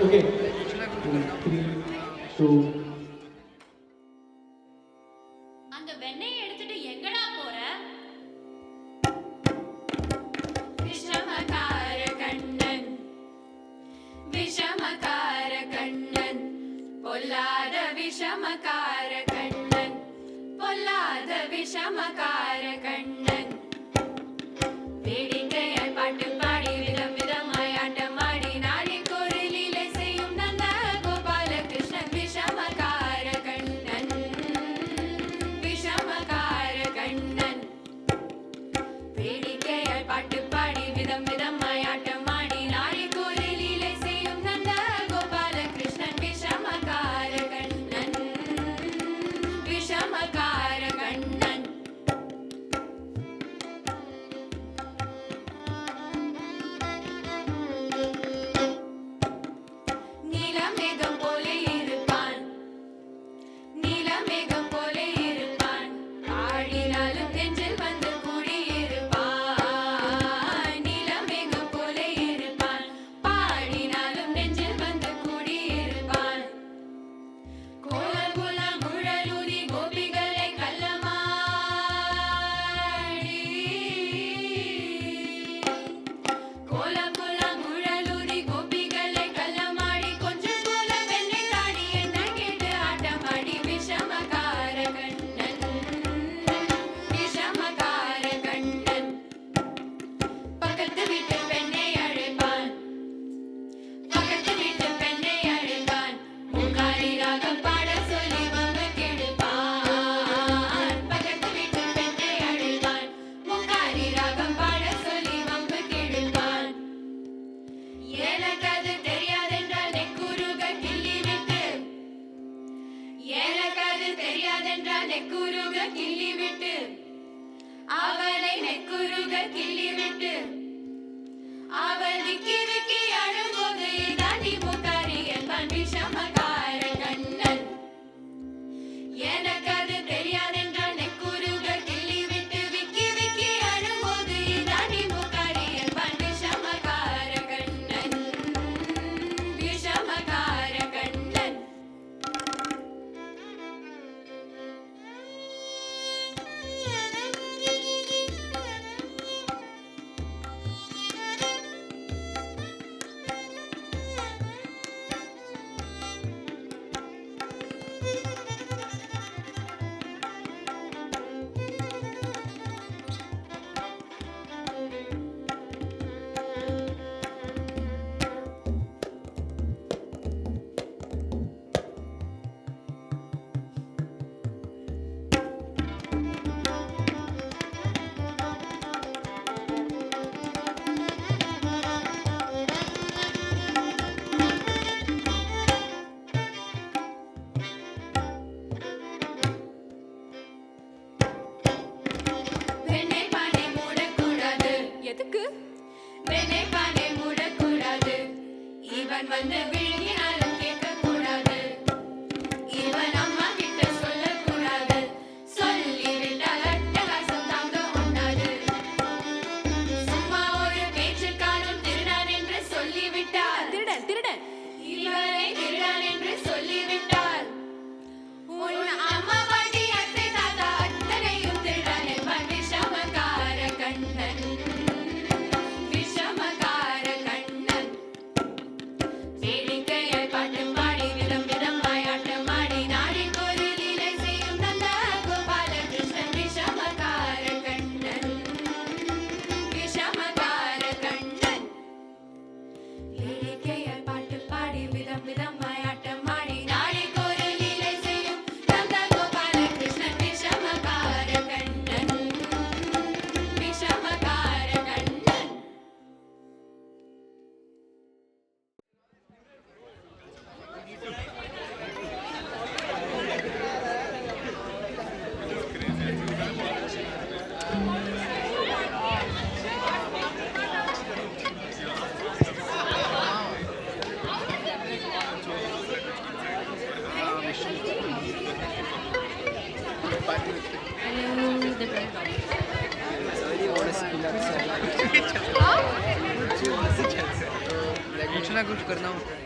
Okay 3 2 அந்த வெண்ணெயை எடுத்துட்டு எங்கடா போற? விஷமகார கண்ணன், விஷமகார கண்ணன், பொல்லாத விஷமகார கண்ணன், பொல்லாத விஷமகார கண்ணன். வேடிக்கையாய் பாட்டு பாடி விதம் விதமாய் ஆட்டமாடி நாளைக்கு ஒரு லீலை செய்யும் நந்த கோபாலகிருஷ்ணன். விஷமகார கண்ணன், விஷமகார கண்ணன். வேடிக்கையாய் பாட்டு பாடி விதம் விதமாய் ஆட்டமாடி நாளைக்கு ஒரு லீலை செய்யும் நந்த கோபாலகிருஷ்ணன். விஷமகார கண்ணன், விஷமகார கண்ணன். நீலமேகம் போலே இருப்பான், நீலமேகம் போலே இருப்பான், ஆடினாலும் நெஞ்சில் வந்து கூடியிருப்பான். நீலமேகம் போலே இருப்பான், பாடினாலும் நெஞ்சில் வந்து கூடியிருப்பான். கோலம் குலம் குழலூதி கோபிகளை கள்ளமாடி, கோலம் குலம் குழலூதி கோபிகளை கள்ளமாடி, கொஞ்சம் போல வெண்ணை தாடி என்ன கேட்டு ஆட்டமாடி. விஷமகார கண்ணன், விஷமகார கண்ணன். பக்கத்து வீட்டு பெண்ணை அழைப்பான், பக்கத்து வீட்டு பெண்ணை அழைப்பான், முகாரி ராகம் பாட சொல்லி வம்பு கெடுப்பான். பக்கத்து வீட்டு பெண்ணை அழைப்பான், முகாரி ராகம் பாட சொல்லி வம்பு கெடுப்பான். எனக்கது தெரியாதென்றால் நெக்குருக கிள்ளிவிட்டு, எனக்கது தெரியாதென்றால் நெக்குருக கிள்ளிவிட்டு, அவளை நெக்குருக கிள்ளிவிட்டு, அவள் விக்கி விக்கி அழும்போது இதாண்டி முகாரி என்பான். விஷமகார கண்ணன். எனக்கது தெரியாதென்றால் நெக்குருக கிள்ளிவிட்டு, விக்கி விக்கி அழும்போது இதாண்டி முகாரி என்பான். விஷமகார கண்ணன், விஷமகார கண்ணன். வெண்ணெய் பானை மூடக்கூடாது. எதுக்கு? வெண்ணெய் பானை மூடக்கூடாது. இவன் வந்து விழுங்கினாலும் கேட்கக்கூடாது. இவன் அம்மா கிட்ட சொல்லக்கூடாது. சொல்லிவிட்டால் அட்டகாசம் தாங்க ஒண்ணாது. சும்மா ஒரு பேச்சுக்கானும் திருடன் என்று சொல்லிவிட்டார். திருடன் திருடன். இவனை திருடன் என்று சொல்லிவிட்டார். உன் அம்மா பாட்டி அத்தை தாத்தா அத்தனையும் திருடன் என்பான். விஷமகார கண்ணன், விஷமகார கண்ணன். வேடிக்கையாய் பாட்டு பாடி விதம் விதமாய் ஆட்டமாடி நாளைக்கு ஒரு லீலை செய்யும் நந்த கோபாலகிருஷ்ணன். விஷமகார கண்ணன், விஷமகார கண்ணன். வேடிக்கையாய் பாட்டு பாடி விதம் விதமாய் ஆட்டமாடி நாளைக்கு ஒரு லீலை செய்யும் நந்த கோபாலகிருஷ்ணன். விஷமகார கண்ணன், விஷமகார கண்ணன். कुछ ना कुछ करना होता है।